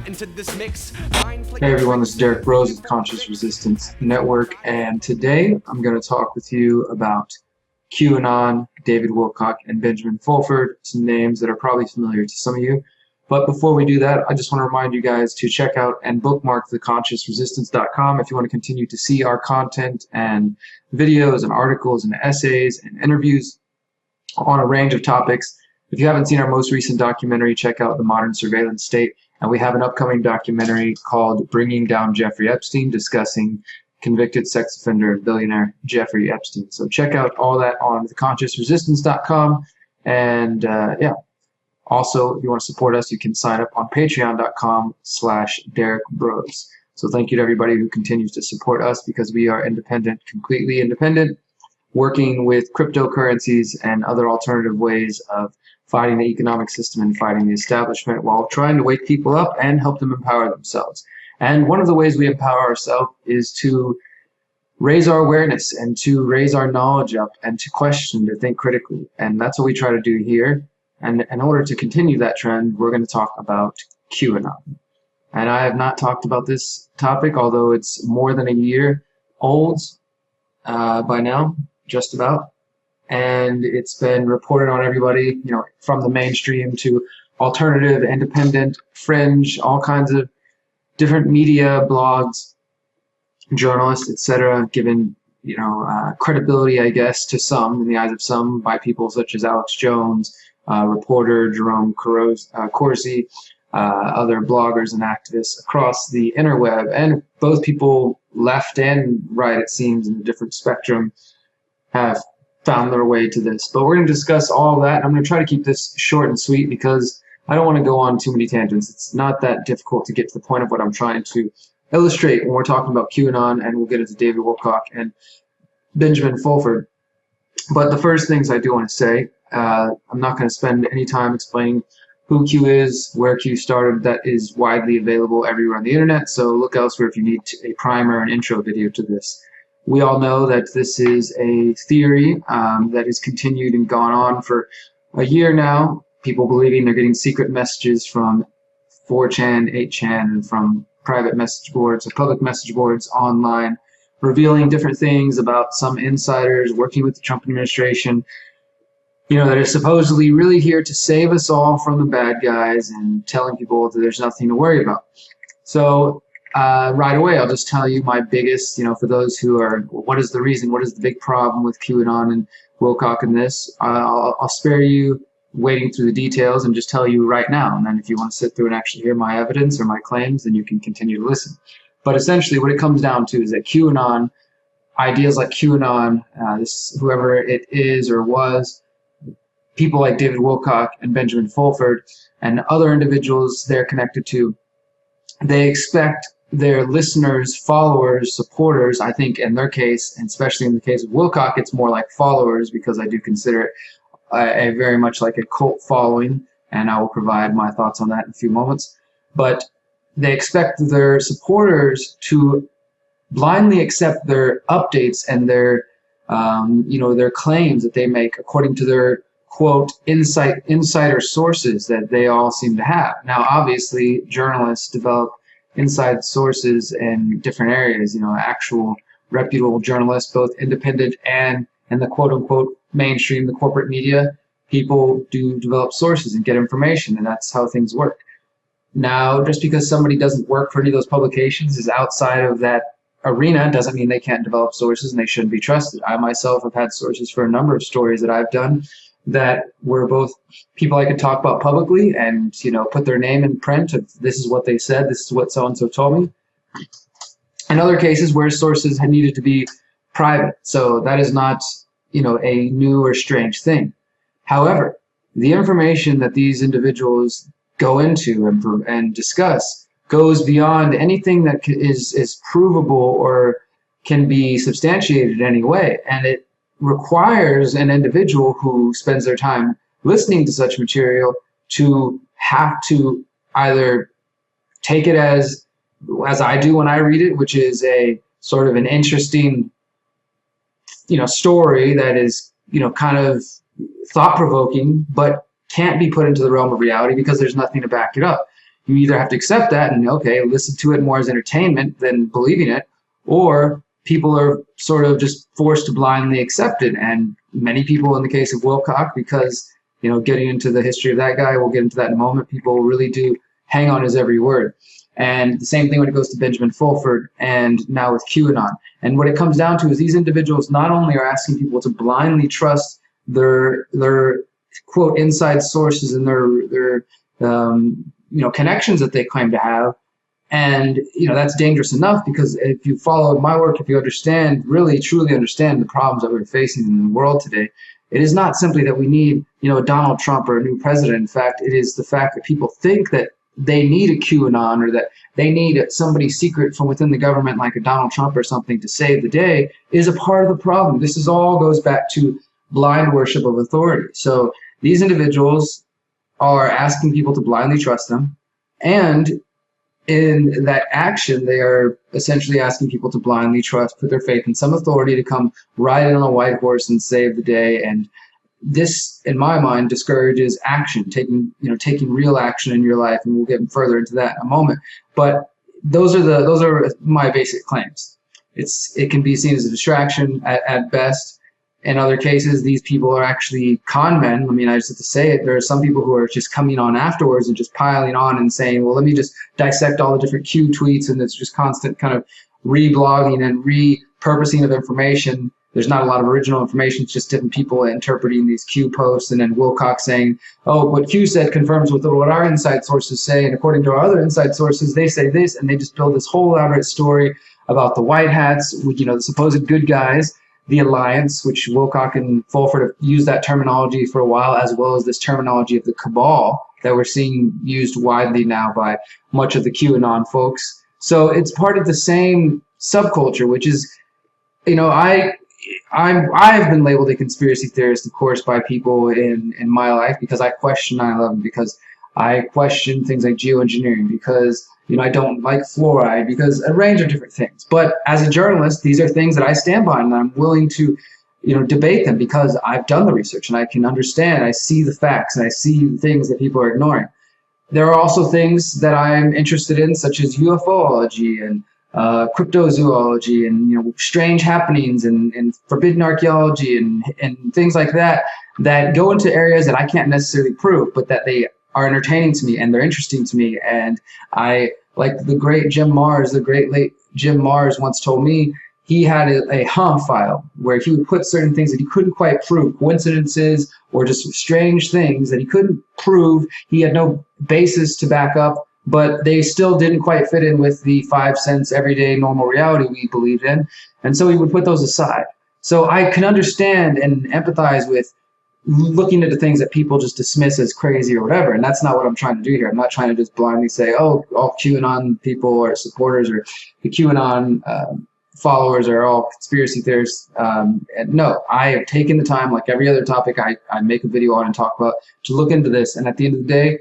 into this mix. Hey everyone, this is Derrick Broze with Conscious Resistance Network, and today I'm going to talk with you about QAnon, David Wilcock, and Benjamin Fulford, some names that are probably familiar to some of you. But before we do that, I just want to remind you guys to check out and bookmark theconsciousresistance.com if you want to continue to see our content and videos and articles and essays and interviews on a range of topics. If you haven't seen our most recent documentary, check out The Modern Surveillance State. And we have an upcoming documentary called Bringing Down Jeffrey Epstein, discussing convicted sex offender and billionaire Jeffrey Epstein. So check out all that on theconsciousresistance.com. And yeah, also, if you want to support us, you can sign up on patreon.com/Derrick Broze. So thank you to everybody who continues to support us, because we are independent, completely independent, working with cryptocurrencies and other alternative ways of fighting the economic system and fighting the establishment while trying to wake people up and help them empower themselves. And one of the ways we empower ourselves is to raise our awareness and to raise our knowledge up and to question, to think critically. And that's what we try to do here. And in order to continue that trend, we're going to talk about QAnon. And I have not talked about this topic, although it's more than a year old by now, just about. And it's been reported on everybody, you know, from the mainstream to alternative, independent, fringe, all kinds of different media, blogs, journalists, etc., given, you know, credibility, I guess, to some, in the eyes of some, by people such as Alex Jones, reporter Jerome Corsi, other bloggers and activists across the interweb, and both people left and right, it seems, in a different spectrum, have found their way to this. But we're going to discuss all of that. I'm going to try to keep this short and sweet because I don't want to go on too many tangents. It's not that difficult to get to the point of what I'm trying to illustrate when we're talking about QAnon, and we'll get into David Wilcock and Benjamin Fulford. But the first things I do want to say, I'm not going to spend any time explaining who Q is, where Q started. That is widely available everywhere on the internet, so look elsewhere if you need a primer and intro video to this. We all know that this is a theory that has continued and gone on for a year now. People believing they're getting secret messages from 4chan, 8chan, and from private message boards or public message boards online, revealing different things about some insiders working with the Trump administration, you know, that are supposedly really here to save us all from the bad guys and telling people that there's nothing to worry about. So right away, I'll just tell you my biggest, you know, for those who are, what is the reason, what is the big problem with QAnon and Wilcock and this? I'll spare you wading through the details and just tell you right now. And then if you want to sit through and actually hear my evidence or my claims, then you can continue to listen. But essentially what it comes down to is that QAnon, ideas like QAnon, whoever it is or was, people like David Wilcock and Benjamin Fulford and other individuals they're connected to, they expect their listeners, followers, supporters, I think in their case, and especially in the case of Wilcock, it's more like followers, because I do consider it a very much like a cult following, and I will provide my thoughts on that in a few moments. But they expect their supporters to blindly accept their updates and their, you know, their claims that they make according to their, quote, insider sources that they all seem to have. Now, obviously, journalists develop inside sources in different areas, you know, actual reputable journalists, both independent and in the quote-unquote mainstream, the corporate media. People do develop sources and get information, and that's how things work. Now, just because somebody doesn't work for any of those publications, is outside of that arena, doesn't mean they can't develop sources and they shouldn't be trusted. I myself have had sources for a number of stories that I've done that were both people I could talk about publicly and, you know, put their name in print of this is what they said, this is what so-and-so told me. In other cases where sources had needed to be private. So that is not, you know, a new or strange thing. However, the information that these individuals go into and discuss goes beyond anything that is provable or can be substantiated in any way. And it requires an individual who spends their time listening to such material to have to either take it as I do when I read it, which is a sort of an interesting, you know, story that is, you know, kind of thought-provoking, but can't be put into the realm of reality because there's nothing to back it up. you either have to accept that and, okay, listen to it more as entertainment than believing it, or people are sort of just forced to blindly accept it. And many people, in the case of Wilcock, because, getting into the history of that guy, we'll get into that in a moment, people really do hang on his every word. And the same thing when it goes to Benjamin Fulford and now with QAnon. And what it comes down to is these individuals not only are asking people to blindly trust their quote inside sources and their connections that they claim to have. And, that's dangerous enough, because if you follow my work, if you understand, really, truly understand the problems that we're facing in the world today, it is not simply that we need, a Donald Trump or a new president. In fact, it is the fact that people think that they need a QAnon, or that they need somebody secret from within the government like a Donald Trump or something to save the day, is a part of the problem. This is all goes back to blind worship of authority. So these individuals are asking people to blindly trust them, and in that action, they are essentially asking people to blindly trust, put their faith in some authority to come ride in on a white horse and save the day. And this, in my mind, discourages action, taking real action in your life, and we'll get further into that in a moment. But those are my basic claims. It can be seen as a distraction at best. In other cases, these people are actually con men. I mean, I just have to say it. There are some people who are just coming on afterwards and just piling on and saying, well, let me just dissect all the different Q tweets, and it's just constant kind of reblogging and repurposing of information. There's not a lot of original information. It's just different people interpreting these Q posts, and then Wilcock saying, oh, what Q said confirms with what our inside sources say, and according to our other inside sources, they say this, and they just build this whole elaborate story about the white hats, the supposed good guys, the alliance, which Wilcock and Fulford have used that terminology for a while, as well as this terminology of the cabal that we're seeing used widely now by much of the QAnon folks. So it's part of the same subculture, which is, I've been labeled a conspiracy theorist, of course, by people in my life, because I question 9/11, because I question things like geoengineering, because I don't like fluoride, because a range of different things. But as a journalist, these are things that I stand by, and I'm willing to, debate them, because I've done the research and I can understand. I see the facts and I see the things that people are ignoring. There are also things that I'm interested in, such as UFOlogy and cryptozoology and strange happenings and forbidden archaeology and things like that go into areas that I can't necessarily prove, but that they are entertaining to me and they're interesting to me. And I, like the great late Jim Mars once told me, he had a HUM file where he would put certain things that he couldn't quite prove, coincidences or just strange things that he couldn't prove. He had no basis to back up, but they still didn't quite fit in with the 5 cents everyday normal reality we believed in. And so he would put those aside. So I can understand and empathize with looking into things that people just dismiss as crazy or whatever. And that's not what I'm trying to do here. I'm not trying to just blindly say, oh, all QAnon people or supporters or the QAnon followers are all conspiracy theorists. And no, I have taken the time, like every other topic I make a video on and talk about, to look into this. And at the end of the day,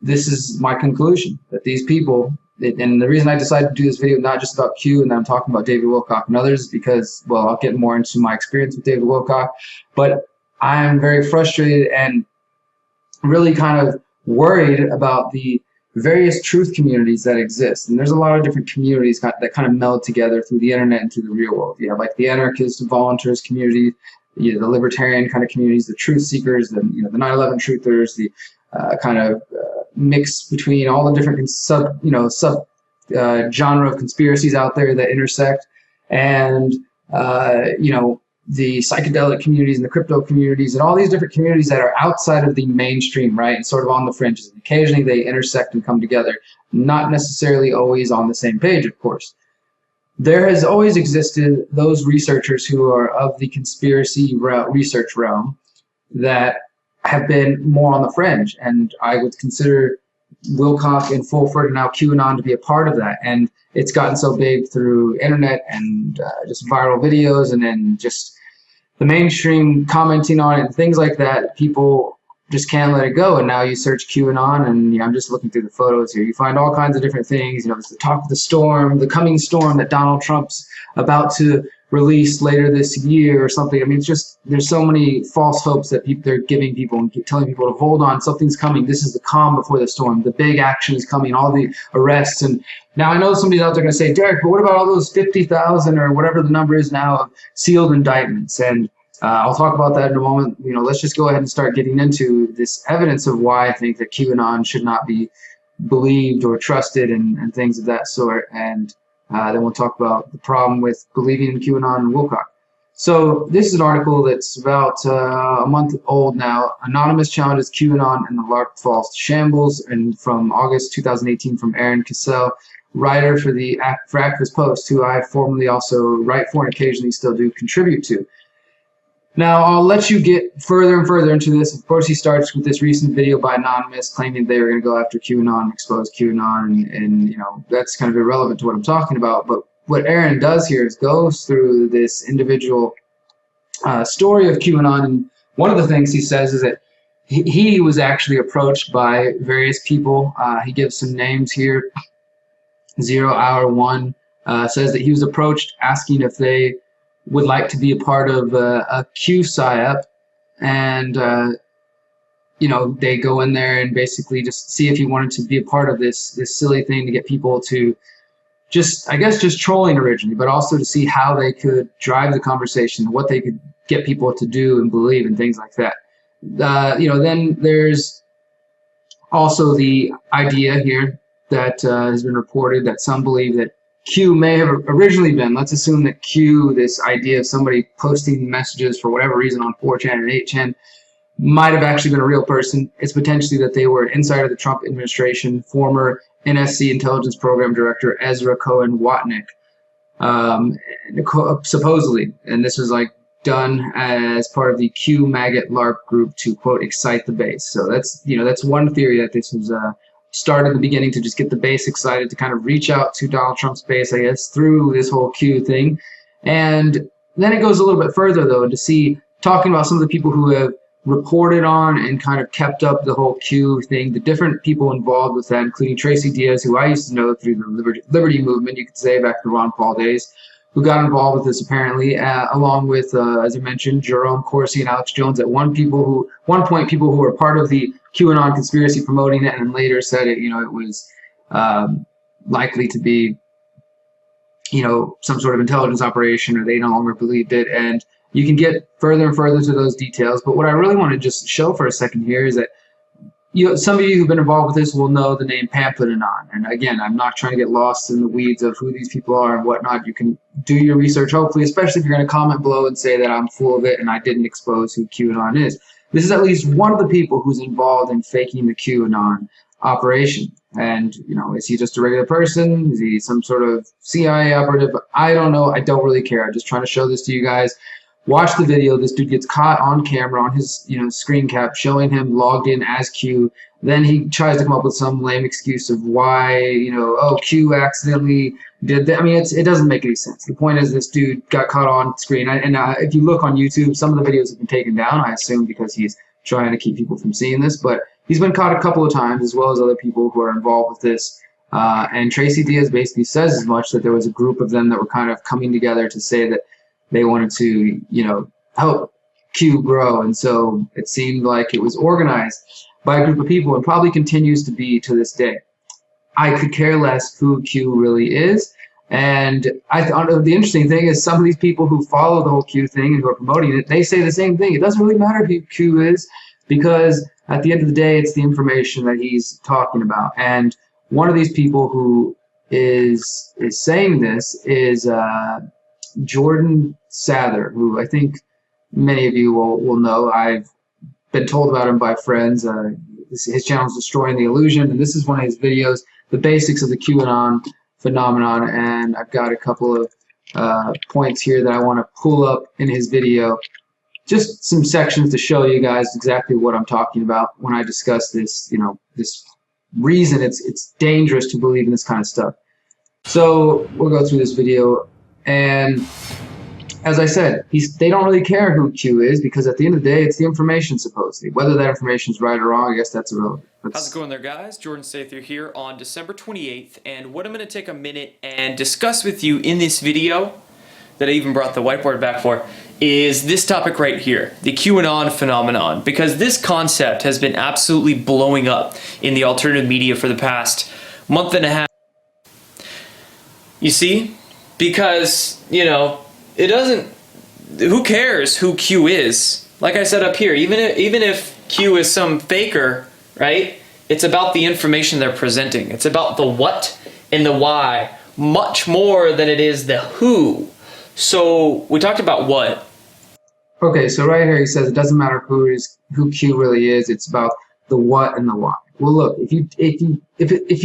this is my conclusion, that these people, and the reason I decided to do this video, not just about Q, and I'm talking about David Wilcock and others, because, well, I'll get more into my experience with David Wilcock, but I'm very frustrated and really kind of worried about the various truth communities that exist. And there's a lot of different communities that kind of meld together through the internet and through the real world. You have like the anarchist, voluntarist community, the libertarian kind of communities, the truth seekers, the 9/11 truthers, the kind of mix between all the different sub genre of conspiracies out there that intersect, and the psychedelic communities and the crypto communities and all these different communities that are outside of the mainstream, right, and sort of on the fringes. And occasionally they intersect and come together, not necessarily always on the same page, of course. There has always existed those researchers who are of the conspiracy research realm that have been more on the fringe, and I would consider Wilcock and Fulford and now QAnon to be a part of that. And it's gotten so big through internet and just viral videos, and then just the mainstream commenting on it and things like that. People just can't let it go. And now you search QAnon, and I'm just looking through the photos here. You find all kinds of different things. There's the talk of the storm, the coming storm that Donald Trump's about to released later this year or something. I mean, it's just, there's so many false hopes that they're giving people and telling people to hold on, something's coming. This is the calm before the storm. The big action is coming, all the arrests. And now I know somebody's out there going to say, Derek, but what about all those 50,000 or whatever the number is now of sealed indictments? And I'll talk about that in a moment. You know, let's just go ahead and start getting into this evidence of why I think that QAnon should not be believed or trusted and things of that sort. And then we'll talk about the problem with believing in QAnon and Wilcock. So this is an article that's about a month old now. Anonymous challenges QAnon and the LARP false shambles, and from August 2018 from Aaron Cassell, writer for the Activist Post, who I formerly also write for and occasionally still do contribute to. Now, I'll let you get further and further into this. Of course, he starts with this recent video by Anonymous claiming they were going to go after QAnon and expose QAnon, and you know, that's kind of irrelevant to what I'm talking about. But what Aaron does here is goes through this individual story of QAnon, and one of the things he says is that he was actually approached by various people. He gives some names here. 0 Hour 1 says that he was approached asking if they would like to be a part of a Q psyop, and you know, they go in there and basically just see if he wanted to be a part of this silly thing to get people to just, I guess, just trolling originally, but also to see how they could drive the conversation, what they could get people to do and believe and things like that. You know, then there's also the idea here that has been reported that some believe that Q may have originally been, let's assume that Q, this idea of somebody posting messages for whatever reason on 4chan and 8chan, might have actually been a real person. It's potentially that they were an insider of the Trump administration, former NSC intelligence program director Ezra Cohen Watnick, supposedly. And this was like done as part of the Q Maggot LARP group to, quote, excite the base. So that's, you know, that's one theory, that this was started at the beginning to just get the base excited, to kind of reach out to Donald Trump's base, I guess, through this whole Q thing. And then it goes a little bit further, though, to see, talking about some of the people who have reported on and kind of kept up the whole Q thing, the different people involved with that, including Tracy Diaz, who I used to know through the Liberty movement, you could say, back in the Ron Paul days, who got involved with this apparently, along with, as I mentioned, Jerome Corsi and Alex Jones, at one point people who were part of the QAnon conspiracy promoting it, and later said it, you know, it was likely to be, you know, some sort of intelligence operation, or they no longer believed it. And you can get further and further to those details. But what I really want to just show for a second here is that, you know, some of you who've been involved with this will know the name Pamphlet Anon. And again, I'm not trying to get lost in the weeds of who these people are and whatnot. You can do your research, hopefully, especially if you're going to comment below and say that I'm full of it and I didn't expose who QAnon is. This is at least one of the people who's involved in faking the QAnon operation. And, you know, is he just a regular person? Is he some sort of CIA operative? I don't know. I don't really care. I'm just trying to show this to you guys. Watch the video. This dude gets caught on camera on his, you know, screen cap showing him logged in as Q. Then he tries to come up with some lame excuse of why, you know, oh, Q accidentally did that. I mean, it doesn't make any sense. The point is, this dude got caught on screen. And if you look on YouTube, some of the videos have been taken down, I assume because he's trying to keep people from seeing this. But he's been caught a couple of times, as well as other people who are involved with this. And Tracy Diaz basically says as much, that there was a group of them that were kind of coming together to say that they wanted to, you know, help Q grow. And so it seemed like it was organized by a group of people, and probably continues to be to this day. I could care less who Q really is. And I thought the interesting thing is, some of these people who follow the whole Q thing and who are promoting it, they say the same thing. It doesn't really matter who Q is, because at the end of the day, it's the information that he's talking about. And one of these people who is saying this is Jordan Sather, who I think many of you will know. I've been told about him by friends. His channel is Destroying the Illusion, and this is one of his videos, The Basics of the QAnon Phenomenon. And I've got a couple of points here that I want to pull up in his video. Just some sections to show you guys exactly what I'm talking about when I discuss this, you know, this reason it's dangerous to believe in this kind of stuff. So we'll go through this video. And as I said, they don't really care who Q is, because at the end of the day, it's the information, supposedly. Whether that information is right or wrong, I guess that's irrelevant. How's it going there, guys? Jordan Sather here on December 28th, and what I'm going to take a minute and discuss with you in this video that I even brought the whiteboard back for, is this topic right here, the QAnon phenomenon, because this concept has been absolutely blowing up in the alternative media for the past month and a half. You see? Because, it doesn't, who cares who Q is? Like I said up here, even if Q is some faker, right? It's about the information they're presenting. It's about the what and the why, much more than it is the who. So we talked about what. Okay, so right here he says it doesn't matter who Q really is. It's about the what and the why. Well, look, if you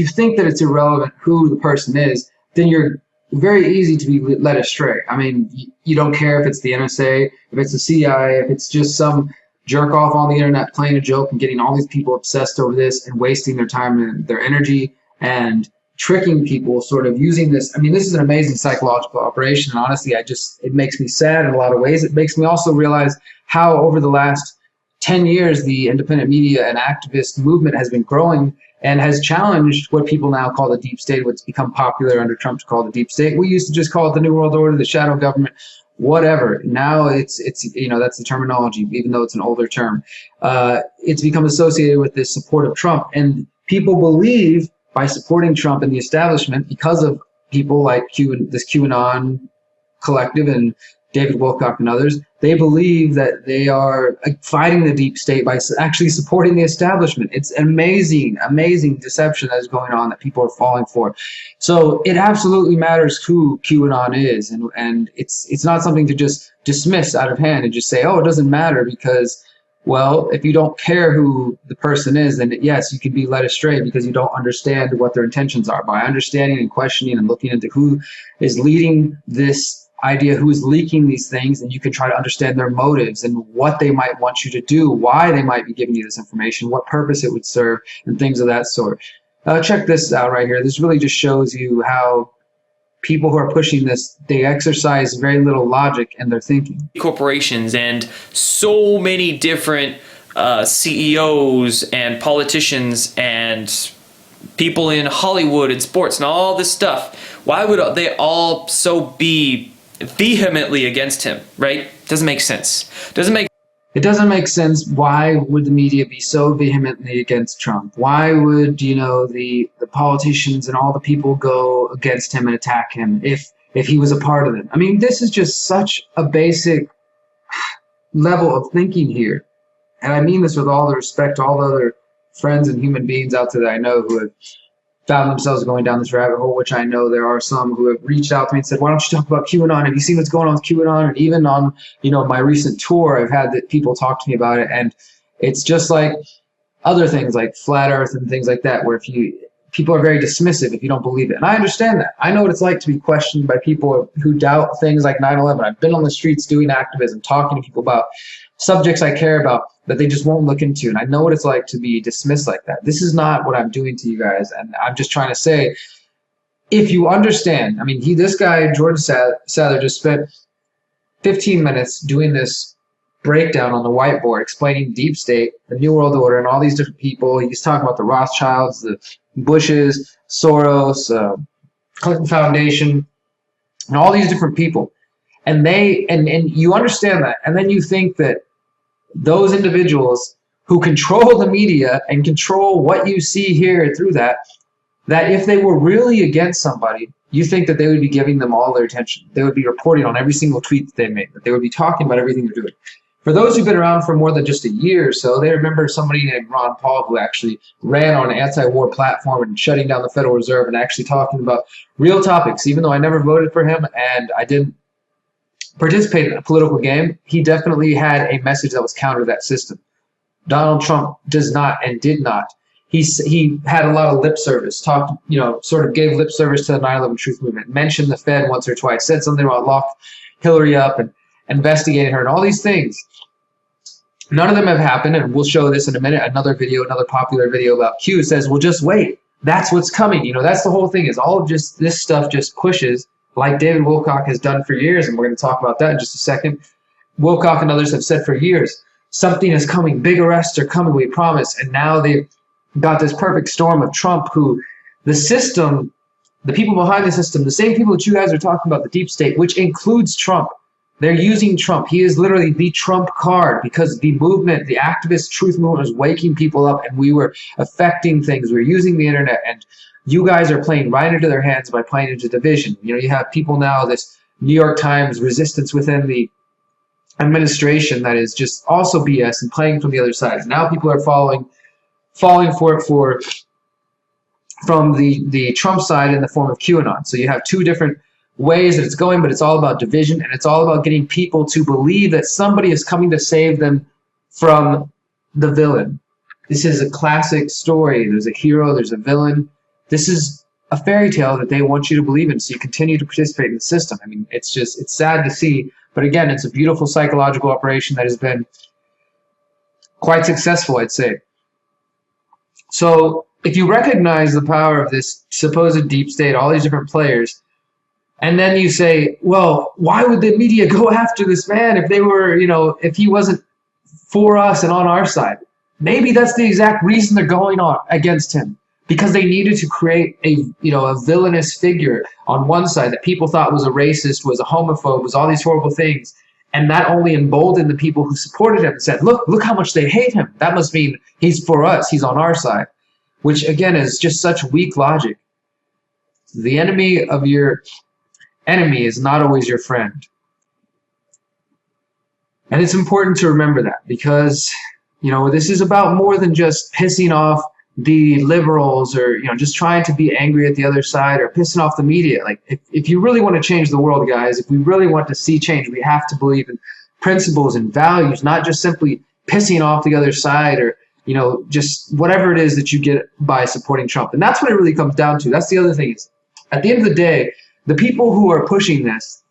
think that it's irrelevant who the person is, then you're very easy to be led astray. I mean, you don't care if it's the NSA, if it's the CIA, if it's just some jerk off on the internet playing a joke and getting all these people obsessed over this and wasting their time and their energy and tricking people, sort of using this. I mean, this is an amazing psychological operation. And honestly, it makes me sad in a lot of ways. It makes me also realize how over the last 10 years, the independent media and activist movement has been growing and has challenged what people now call the deep state, what's become popular under Trump to call the deep state. We used to just call it the New World Order, the shadow government, whatever. Now it's that's the terminology, even though it's an older term. It's become associated with this support of Trump. And people believe by supporting Trump and the establishment, because of people like this QAnon collective and David Wilcock and others, they believe that they are fighting the deep state by actually supporting the establishment. It's an amazing, amazing deception that is going on that people are falling for. So it absolutely matters who QAnon is, and it's not something to just dismiss out of hand and just say, oh, it doesn't matter because, well, if you don't care who the person is, then yes, you can be led astray because you don't understand what their intentions are. By understanding and questioning and looking into who is leading this idea, who is leaking these things, and you can try to understand their motives and what they might want you to do, why they might be giving you this information, what purpose it would serve, and things of that sort. Check this out right here. This really just shows you how people who are pushing this, they exercise very little logic in their thinking. Corporations and so many different CEOs and politicians and people in Hollywood and sports and all this stuff, why would they all so be vehemently against him, right? Doesn't make sense. It doesn't make sense. Why would the media be so vehemently against Trump? Why would, the politicians and all the people go against him and attack him if he was a part of it? I mean, this is just such a basic level of thinking here. And I mean this with all the respect to all the other friends and human beings out there that I know who have found themselves going down this rabbit hole, which I know there are some who have reached out to me and said, why don't you talk about QAnon? Have you seen what's going on with QAnon? And even on, my recent tour, I've had people talk to me about it. And it's just like other things like flat earth and things like that, where people are very dismissive if you don't believe it. And I understand that. I know what it's like to be questioned by people who doubt things like 9/11. I've been on the streets doing activism, talking to people about subjects I care about that they just won't look into. And I know what it's like to be dismissed like that. This is not what I'm doing to you guys. And I'm just trying to say, if you understand, I mean, this guy, Jordan Sather, just spent 15 minutes doing this breakdown on the whiteboard, explaining deep state, the New World Order, and all these different people. He's talking about the Rothschilds, the Bushes, Soros, Clinton Foundation, and all these different people. And you understand that. And then you think that those individuals who control the media and control what you see here through that if they were really against somebody, you think that they would be giving them all their attention. They would be reporting on every single tweet that they made, that they would be talking about everything they're doing. For those who've been around for more than just a year or so, they remember somebody named Ron Paul who actually ran on an anti-war platform and shutting down the Federal Reserve and actually talking about real topics. Even though I never voted for him and I didn't participate in a political game, he definitely had a message that was counter to that system. Donald Trump does not and did not. He had a lot of lip service, sort of gave lip service to the 9/11 truth movement, mentioned the Fed once or twice, said something about locked Hillary up and investigating her and all these things. None of them have happened, and we'll show this in a minute. Another popular video about Q says, well, just wait. That's what's coming. That's the whole thing, is all of just this stuff just pushes, like David Wilcock has done for years, and we're going to talk about that in just a second. Wilcock and others have said for years, something is coming, big arrests are coming, we promise. And now they've got this perfect storm of Trump, who the system the people behind the system, the same people that you guys are talking about, the deep state, which includes Trump. They're using Trump. He is literally the Trump card because the movement, the activist truth movement was waking people up and we were affecting things. We were using the internet and you guys are playing right into their hands by playing into division. You know, you have people now, this New York Times resistance within the administration that is just also BS and playing from the other side. Now people are falling for it from the Trump side in the form of QAnon. So you have two different ways that it's going, but it's all about division, and it's all about getting people to believe that somebody is coming to save them from the villain. This is a classic story. There's a hero, there's a villain. This is a fairy tale that they want you to believe in, so you continue to participate in the system. I mean, it's sad to see, but again, it's a beautiful psychological operation that has been quite successful, I'd say. So if you recognize the power of this supposed deep state, all these different players, and then you say, well, why would the media go after this man if they were, you know, if he wasn't for us and on our side? Maybe that's the exact reason they're going on against him, because they needed to create a villainous figure on one side that people thought was a racist, was a homophobe, was all these horrible things. And that only emboldened the people who supported him and said, look how much they hate him. That must mean he's for us, he's on our side, which again is just such weak logic. The enemy of your enemy is not always your friend. And it's important to remember that because, you know, this is about more than just pissing off the liberals or, you know, just trying to be angry at the other side or pissing off the media. Like, if you really want to change the world, guys, if we really want to see change, we have to believe in principles and values, not just simply pissing off the other side or, you know, just whatever it is that you get by supporting Trump. And that's what it really comes down to. That's the other thing is, at the end of the day, the people who are pushing this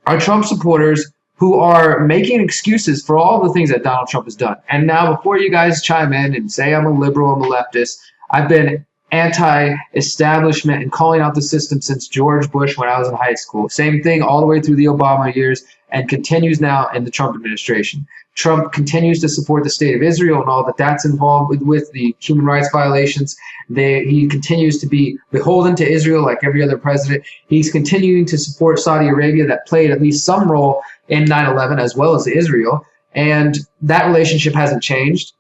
are Trump supporters who are making excuses for all the things that Donald Trump has done. And now, before you guys chime in and say I'm a liberal, I'm a leftist, I've been anti-establishment and calling out the system since George Bush when I was in high school. Same thing all the way through the Obama years and continues now in the Trump administration. Trump continues to support the state of Israel and all that that's involved with the human rights violations. He continues to be beholden to Israel like every other president. He's continuing to support Saudi Arabia that played at least some role in 9/11 as well as Israel. And that relationship hasn't changed.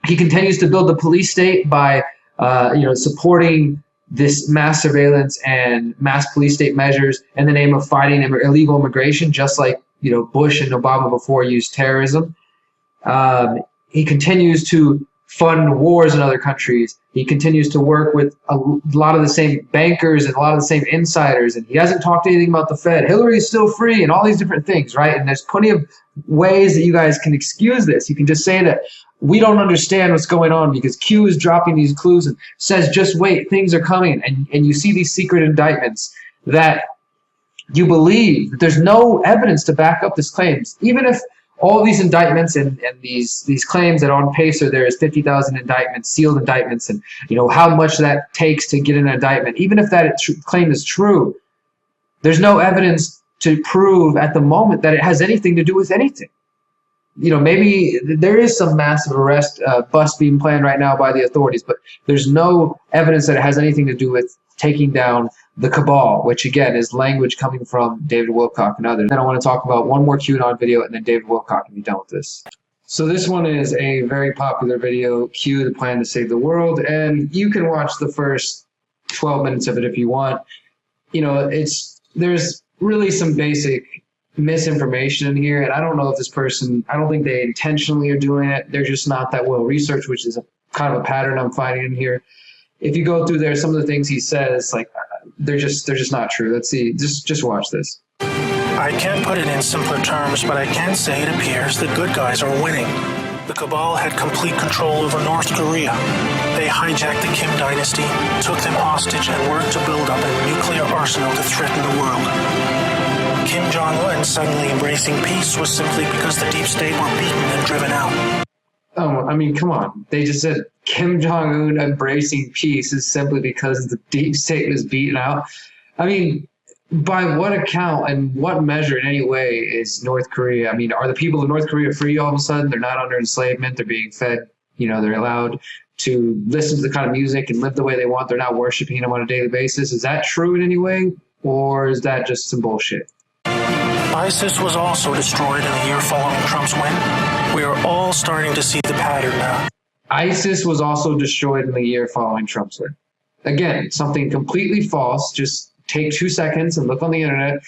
He continues to build the police state by supporting this mass surveillance and mass police state measures in the name of fighting illegal immigration, just like Bush and Obama before used terrorism. He continues to fund wars in other countries. He continues to work with a lot of the same bankers and a lot of the same insiders, and he hasn't talked anything about the Fed. Hillary's still free and all these different things, right? And there's plenty of ways that you guys can excuse this. You can just say that we don't understand what's going on because Q is dropping these clues and says, just wait, things are coming. And you see these secret indictments that you believe that there's no evidence to back up these claims. Even if all these indictments and these claims that on paper there is 50,000 indictments, sealed indictments, and how much that takes to get an indictment, even if that claim is true, there's no evidence to prove at the moment that it has anything to do with anything. Maybe there is some massive arrest bust being planned right now by the authorities, but there's no evidence that it has anything to do with taking down the cabal, which again is language coming from David Wilcock and others. Then I want to talk about one more QAnon video and then David Wilcock and be done with this. So this one is a very popular video, Q, the plan to save the world, and you can watch the first 12 minutes of it if you want. There's really some basic misinformation in here, and I don't know if this person, I don't think they intentionally are doing it. They're just not that well researched, which is a kind of a pattern I'm finding in here. If you go through there, some of the things he says, like they're just not true. Let's see. Just watch this. I can't put it in simpler terms, but I can say it appears the good guys are winning. The cabal had complete control over North Korea. They hijacked the Kim dynasty, took them hostage, and worked to build up a nuclear arsenal to threaten the world. Kim Jong-un suddenly embracing peace was simply because the deep state were beaten and driven out. Oh, I mean, come on. They just said Kim Jong-un embracing peace is simply because the deep state was beaten out. I mean, by what account and what measure in any way is North Korea? I mean, are the people of North Korea free all of a sudden? They're not under enslavement. They're being fed, they're allowed to listen to the kind of music and live the way they want. They're not worshiping him on a daily basis. Is that true in any way, or is that just some bullshit? ISIS was also destroyed in the year following Trump's win. We are all starting to see the pattern now. ISIS was also destroyed in the year following Trump's win. Again, something completely false. Just take 2 seconds and look on the internet.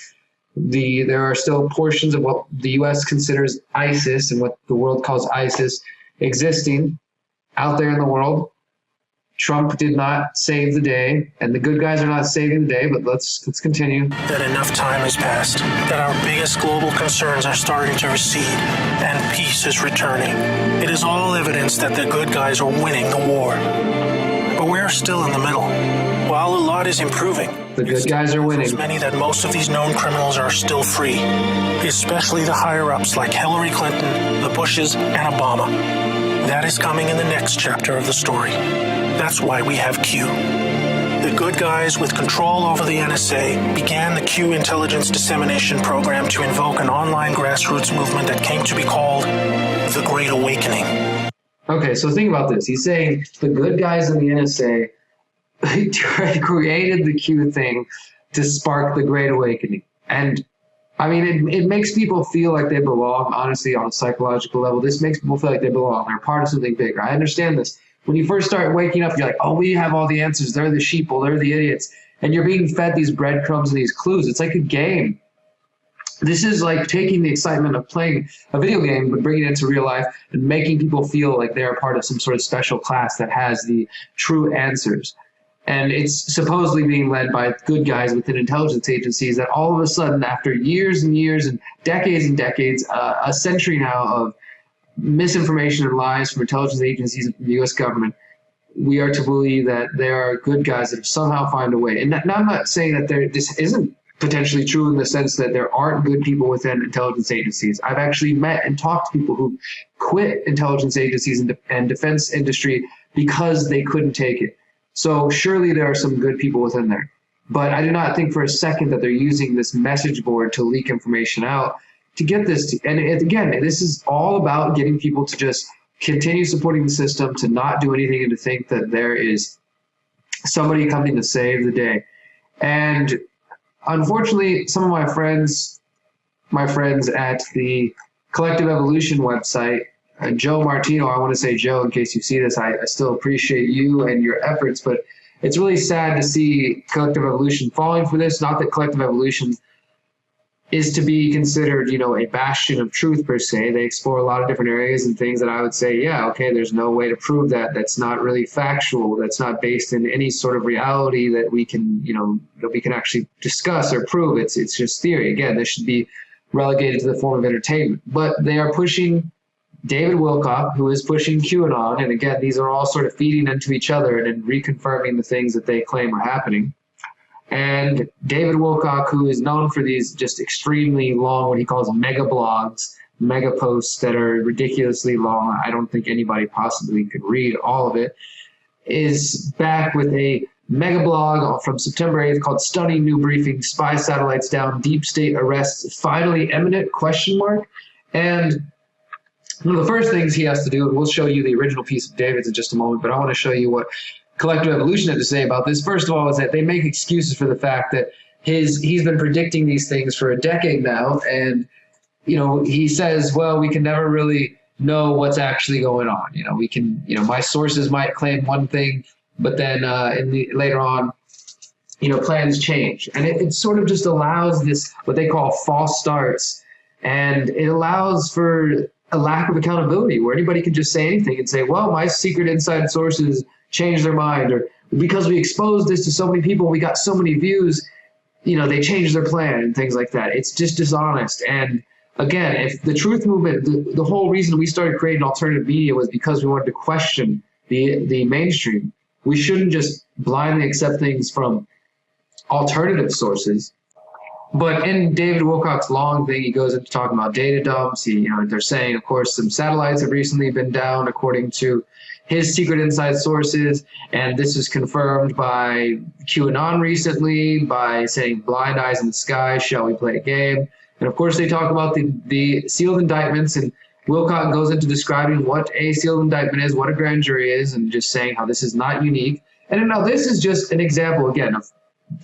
There are still portions of what the U.S. considers ISIS and what the world calls ISIS existing out there in the world. Trump did not save the day, and the good guys are not saving the day, but let's continue. That enough time has passed, that our biggest global concerns are starting to recede, and peace is returning. It is all evidence that the good guys are winning the war. But we're still in the middle. While a lot is improving, the good guys are winning. It's many that most of these known criminals are still free, especially the higher-ups like Hillary Clinton, the Bushes, and Obama. That is coming in the next chapter of the story. That's why we have Q. The good guys with control over the NSA began the Q intelligence dissemination program to invoke an online grassroots movement that came to be called the Great Awakening. Okay, so think about this. He's saying the good guys in the NSA created the Q thing to spark the Great Awakening. And I mean, it makes people feel like they belong, honestly, on a psychological level. This makes people feel like they belong. They're part of something bigger. I understand this. When you first start waking up, you're like, oh, we have all the answers. They're the sheeple. They're the idiots. And you're being fed these breadcrumbs and these clues. It's like a game. This is like taking the excitement of playing a video game, but bringing it into real life and making people feel like they're part of some sort of special class that has the true answers. And it's supposedly being led by good guys within intelligence agencies that all of a sudden, after years and years and decades, a century now of misinformation and lies from intelligence agencies and the U.S. government, we are to believe that there are good guys that have somehow found a way. And now I'm not saying that this isn't potentially true in the sense that there aren't good people within intelligence agencies. I've actually met and talked to people who quit intelligence agencies and defense industry because they couldn't take it. So surely there are some good people within there. But I do not think for a second that they're using this message board to leak information out to get this. And again, this is all about getting people to just continue supporting the system, to not do anything, and to think that there is somebody coming to save the day. And unfortunately, some of my friends at the Collective Evolution website, Joe Martino, I want to say, Joe, in case you see this, I still appreciate you and your efforts, but it's really sad to see Collective Evolution falling for this. Not that Collective Evolution is to be considered, a bastion of truth per se. They explore a lot of different areas and things that I would say, yeah, okay, there's no way to prove that. That's not really factual. That's not based in any sort of reality that we can, that we can actually discuss or prove. It's just theory. Again, this should be relegated to the form of entertainment. But they are pushing David Wilcock, who is pushing QAnon, and again, these are all sort of feeding into each other and reconfirming the things that they claim are happening. And David Wilcock, who is known for these just extremely long, what he calls mega blogs, mega posts that are ridiculously long, I don't think anybody possibly could read all of it, is back with a mega blog from September 8th called Stunning New Briefing, Spy Satellites Down, Deep State Arrests Finally Imminent, ? And one of the first things he has to do, and we'll show you the original piece of David's in just a moment, but I want to show you what Collective Evolution had to say about this. First of all, is that they make excuses for the fact that he's been predicting these things for a decade now, and he says, well, we can never really know what's actually going on. We can, my sources might claim one thing, but then later on, plans change, and it sort of just allows this what they call false starts, and it allows for a lack of accountability where anybody can just say anything and say, well, my secret inside sources changed their mind, or because we exposed this to so many people, we got so many views, they changed their plan and things like that. It's just dishonest. And again, if the truth movement, the whole reason we started creating alternative media was because we wanted to question the mainstream. We shouldn't just blindly accept things from alternative sources. But in David Wilcock's long thing, he goes into talking about data dumps. They're saying, of course, some satellites have recently been down, according to his secret inside sources, and this is confirmed by QAnon recently by saying blind eyes in the sky, shall we play a game? And of course, they talk about the sealed indictments, and Wilcock goes into describing what a sealed indictment is, what a grand jury is, and just saying how this is not unique. And now this is just an example, again, of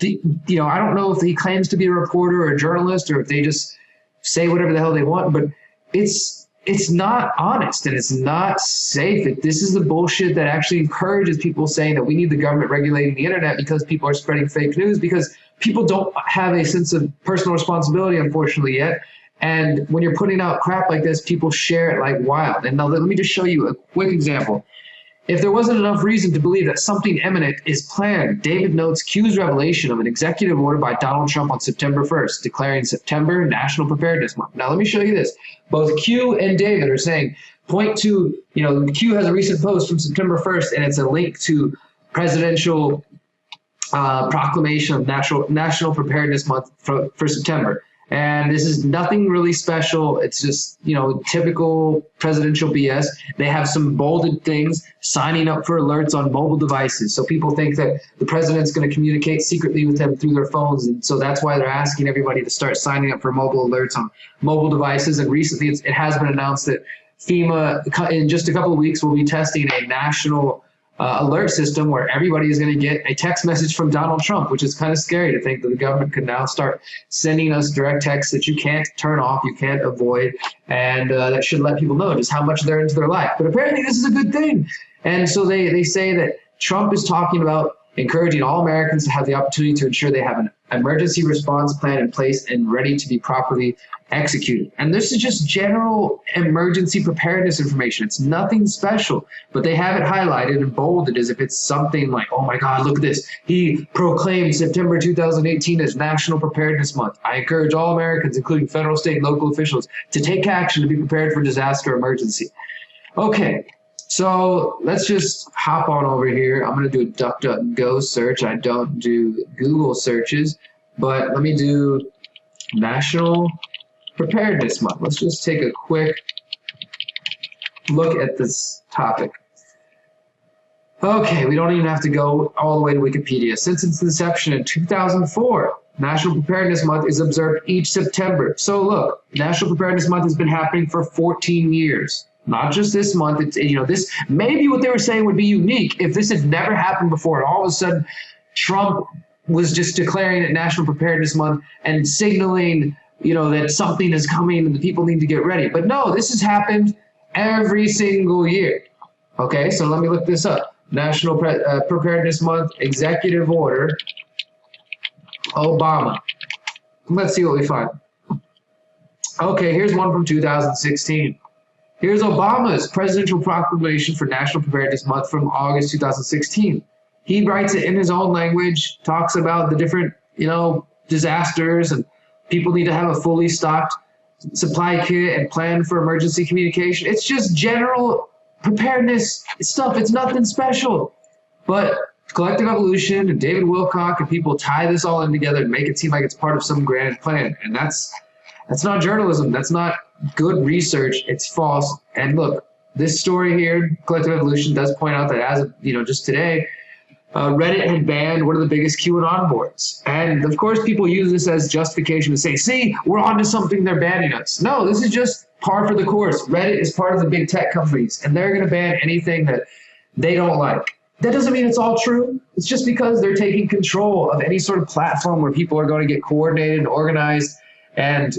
I don't know if he claims to be a reporter or a journalist or if they just say whatever the hell they want, but it's not honest and it's not safe. This is the bullshit that actually encourages people saying that we need the government regulating the internet because people are spreading fake news, because people don't have a sense of personal responsibility, unfortunately, yet. And when you're putting out crap like this, people share it like wild. And now let me just show you a quick example. If there wasn't enough reason to believe that something imminent is planned, David notes Q's revelation of an executive order by Donald Trump on September 1st, declaring September National Preparedness Month. Now, let me show you this. Both Q and David are saying, point to, Q has a recent post from September 1st, and it's a link to presidential proclamation of National Preparedness Month for September. And this is nothing really special. It's just, typical presidential BS. They have some bolded things, signing up for alerts on mobile devices. So people think that the president's going to communicate secretly with them through their phones. And so that's why they're asking everybody to start signing up for mobile alerts on mobile devices. And recently it has been announced that FEMA, in just a couple of weeks, will be testing a national alert system where everybody is going to get a text message from Donald Trump, which is kind of scary to think that the government could now start sending us direct texts that you can't turn off, you can't avoid, and that should let people know just how much they're into their life. But apparently this is a good thing. And so they say that Trump is talking about encouraging all Americans to have the opportunity to ensure they have an emergency response plan in place and ready to be properly executed. And this is just general emergency preparedness information. It's nothing special, but they have it highlighted and bolded as if it's something like, oh my God, look at this. He proclaimed September 2018 as National Preparedness Month. I encourage all Americans, including federal, state, and local officials, to take action to be prepared for disaster or emergency. Okay, so let's just hop on over here. I'm going to do a DuckDuckGo search. I don't do Google searches, but let me do National Preparedness Month. Let's just take a quick look at this topic. Okay, we don't even have to go all the way to Wikipedia. Since its inception in 2004, National Preparedness Month is observed each September. So look, National Preparedness Month has been happening for 14 years. Not just this month. It's, this maybe what they were saying would be unique if this had never happened before. And all of a sudden, Trump was just declaring it National Preparedness Month and signaling that something is coming and the people need to get ready. But no, this has happened every single year. Okay, so let me look this up. National Preparedness Month, Executive Order, Obama. Let's see what we find. Okay, here's one from 2016. Here's Obama's presidential proclamation for National Preparedness Month from August 2016. He writes it in his own language, talks about the different, disasters, and people need to have a fully stocked supply kit and plan for emergency communication. It's just general preparedness stuff. It's nothing special. But Collective Evolution and David Wilcock and people tie this all in together and make it seem like it's part of some grand plan. And that's not journalism. That's not good research. It's false. And look, this story here, Collective Evolution, does point out that as of, just today, Reddit had banned one of the biggest QAnon boards. And of course, people use this as justification to say, see, we're onto something, they're banning us. No, this is just par for the course. Reddit is part of the big tech companies, and they're going to ban anything that they don't like. That doesn't mean it's all true. It's just because they're taking control of any sort of platform where people are going to get coordinated and organized. And,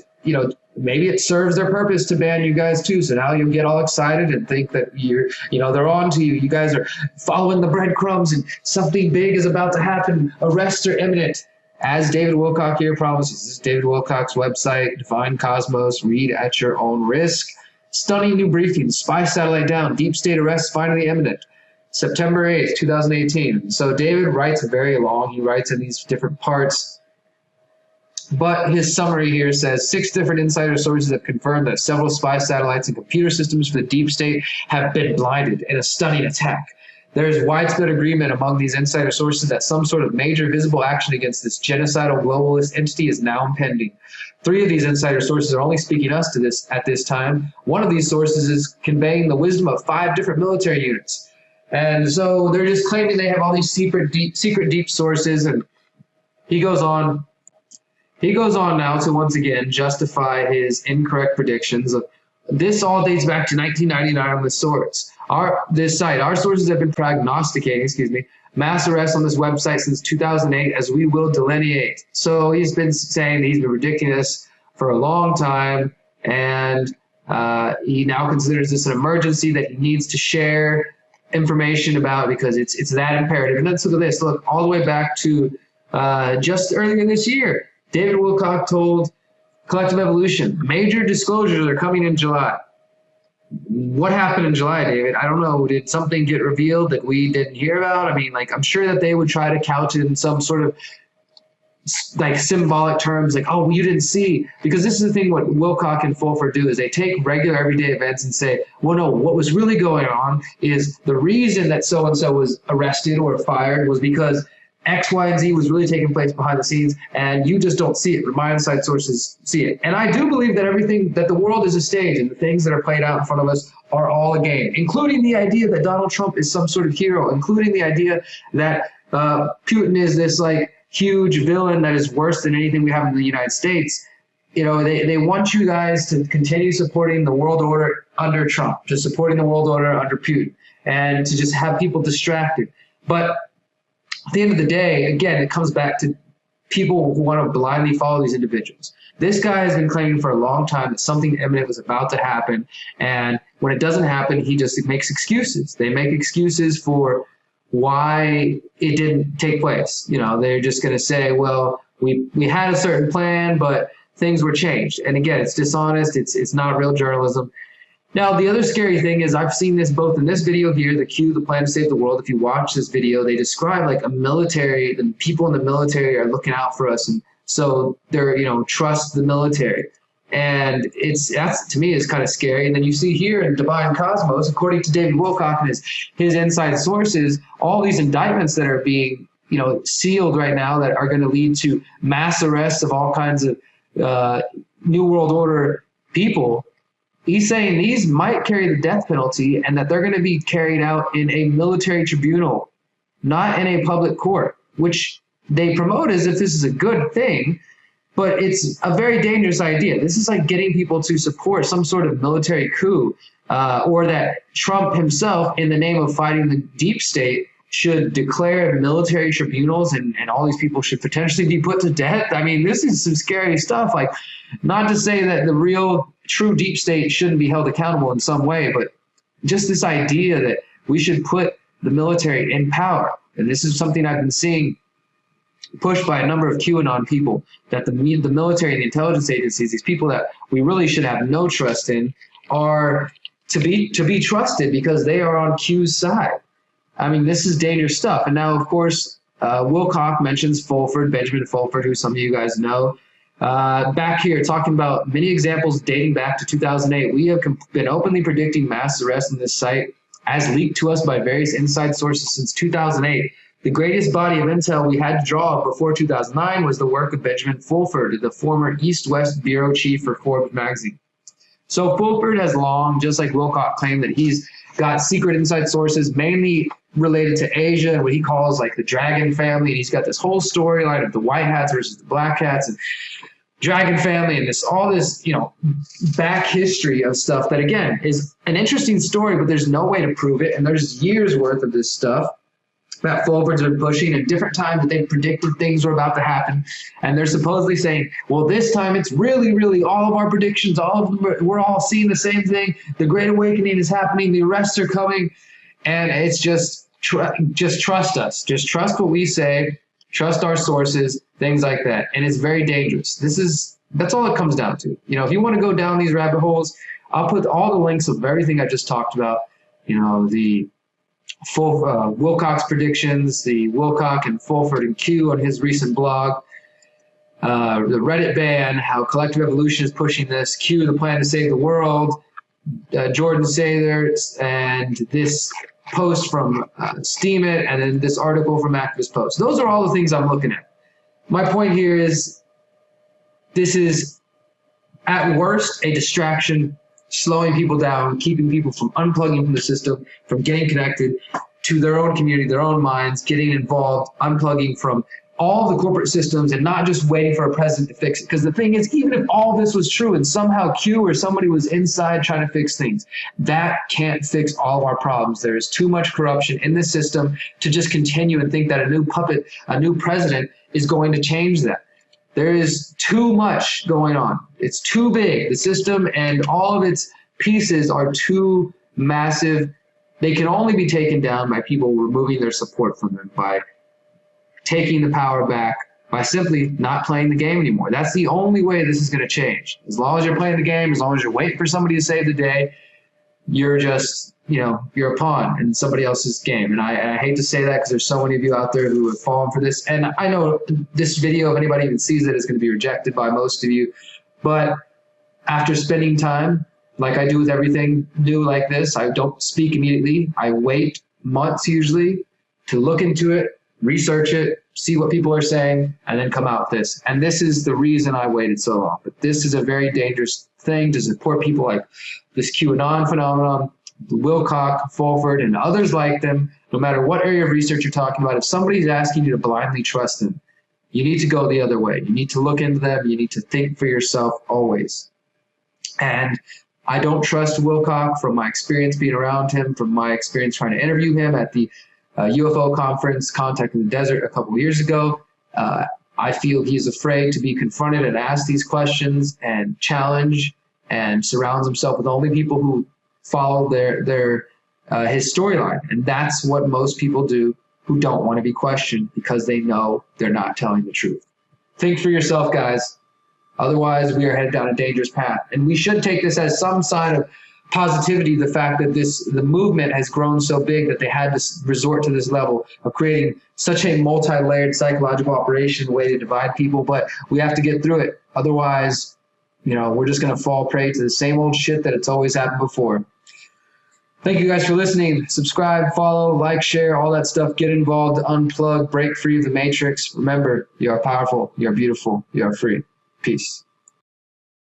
maybe it serves their purpose to ban you guys too. So now you'll get all excited and think that they're on to you. You guys are following the breadcrumbs and something big is about to happen. Arrests are imminent. As David Wilcock here promises, this is David Wilcock's website, Divine Cosmos, read at your own risk. Stunning new briefing, spy satellite down, deep state arrests finally imminent. September 8th, 2018. So David writes very long. He writes in these different parts. But his summary here says 6 different insider sources have confirmed that several spy satellites and computer systems for the deep state have been blinded in a stunning attack. There is widespread agreement among these insider sources that some sort of major visible action against this genocidal globalist entity is now impending. 3 of these insider sources are only speaking us to this at this time. One of these sources is conveying the wisdom of 5 different military units. And so they're just claiming they have all these secret deep sources, and he goes on. He goes on now to once again justify his incorrect predictions of this all dates back to 1999 on the source. Our sources have been prognosticating, mass arrests on this website since 2008, as we will delineate. So he's been saying that he's been predicting this for a long time, and he now considers this an emergency that he needs to share information about because it's that imperative. And let's look at this. Look, all the way back to just earlier this year, David Wilcock told Collective Evolution, major disclosures are coming in July. What happened in July, David? I don't know. Did something get revealed that we didn't hear about? I mean, like, I'm sure that they would try to couch it in some sort of like symbolic terms, like, oh, you didn't see. Because this is the thing what Wilcock and Fulford do is they take regular everyday events and say, well, no, what was really going on is the reason that so-and-so was arrested or fired was because X, Y, and Z was really taking place behind the scenes, and you just don't see it, but my inside sources see it. And I do believe that everything, that the world is a stage, and the things that are played out in front of us are all a game, including the idea that Donald Trump is some sort of hero, including the idea that Putin is this like huge villain that is worse than anything we have in the United States. You know, they want you guys to continue supporting the world order under Trump, just supporting the world order under Putin, and to just have people distracted. But at the end of the day, again, it comes back to people who want to blindly follow these individuals. This guy has been claiming for a long time that something imminent was about to happen, and when it doesn't happen, he just makes excuses. They make excuses for why it didn't take place. You know, they're just going to say, well, we had a certain plan, but things were changed. And again, it's dishonest. It's not real journalism. Now, the other scary thing is I've seen this both in this video here, the Q, the plan to save the world. If you watch this video, they describe like a military, the people in the military are looking out for us. And so they're, you know, trust the military. And that's to me is kind of scary. And then you see here in Divine Cosmos, according to David Wilcock and his inside sources, all these indictments that are being, you know, sealed right now that are going to lead to mass arrests of all kinds of New World Order people. He's saying these might carry the death penalty and that they're going to be carried out in a military tribunal, not in a public court, which they promote as if this is a good thing, but it's a very dangerous idea. This is like getting people to support some sort of military coup, or that Trump himself, in the name of fighting the deep state, should declare military tribunals and all these people should potentially be put to death. I mean, this is some scary stuff. Like, not to say that the real true deep state shouldn't be held accountable in some way, but just this idea that we should put the military in power. And this is something I've been seeing pushed by a number of QAnon people, that the military and the intelligence agencies, these people that we really should have no trust in, are to be trusted because they are on Q's side. I mean, this is dangerous stuff. And now, of course, Wilcock mentions Fulford, Benjamin Fulford, who some of you guys know. Back here, talking about many examples dating back to 2008. We have been openly predicting mass arrests on this site, as leaked to us by various inside sources since 2008. The greatest body of intel we had to draw before 2009 was the work of Benjamin Fulford, the former East-West bureau chief for Forbes magazine. So Fulford has long, just like Wilcock, claimed that he's got secret inside sources, mainly related to Asia and what he calls like the Dragon family. And he's got this whole storyline of the white hats versus the black hats and Dragon family and all this, you know, back history of stuff that, again, is an interesting story, but there's no way to prove it. And there's years worth of this stuff that Fulford's been pushing at different times that they predicted things were about to happen. And they're supposedly saying, well, this time it's really, really all of our predictions, all of them, we're all seeing the same thing. The Great Awakening is happening. The arrests are coming. And it's just trust us. Just trust what we say. Trust our sources, things like that. And it's very dangerous. That's all it comes down to. You know, if you want to go down these rabbit holes, I'll put all the links of everything I just talked about, you know, the Wilcock's predictions, the Wilcock and Fulford and Q on his recent blog, the Reddit ban, how Collective Evolution is pushing this, Q, the plan to save the world, Jordan Sather, and this post from Steam It, and then this article from Activist Post. Those are all the things I'm looking at. My point here is this is, at worst, a distraction, slowing people down, keeping people from unplugging from the system, from getting connected to their own community, their own minds, getting involved, unplugging from all the corporate systems and not just waiting for a president to fix it. Because the thing is, even if all this was true and somehow Q or somebody was inside trying to fix things, that can't fix all of our problems. There is too much corruption in the system to just continue and think that a new puppet, a new president is going to change that. There is too much going on. It's too big. The system and all of its pieces are too massive. They can only be taken down by people removing their support from them, by taking the power back, by simply not playing the game anymore. That's the only way this is going to change. As long as you're playing the game, as long as you're waiting for somebody to save the day, you're just, you're a pawn in somebody else's game. And I hate to say that because there's so many of you out there who have fallen for this. And I know this video, if anybody even sees it, is going to be rejected by most of you. But after spending time, like I do with everything new like this, I don't speak immediately. I wait months usually to look into it, research it, see what people are saying, and then come out with this. And this is the reason I waited so long. But this is a very dangerous thing to support people like this QAnon phenomenon, Wilcock, Fulford, and others like them. No matter what area of research you're talking about, if somebody's asking you to blindly trust them, you need to go the other way. You need to look into them. You need to think for yourself always. And I don't trust Wilcock from my experience being around him, from my experience trying to interview him at the UFO conference, Contact in the Desert, a couple of years ago. I feel he's afraid to be confronted and ask these questions and challenge, and surrounds himself with only people who follow his storyline. And that's what most people do who don't want to be questioned because they know they're not telling the truth. Think for yourself, guys. Otherwise, we are headed down a dangerous path. And we should take this as some sign of positivity, the fact that the movement has grown so big that they had to resort to this level of creating such a multi-layered psychological operation, way to divide people. But we have to get through it. Otherwise, we're just going to fall prey to the same old shit that it's always happened before. Thank you guys for listening. Subscribe, follow, like, share, all that stuff. Get involved, unplug, break free of the matrix. Remember, you are powerful, you are beautiful, you are free. Peace.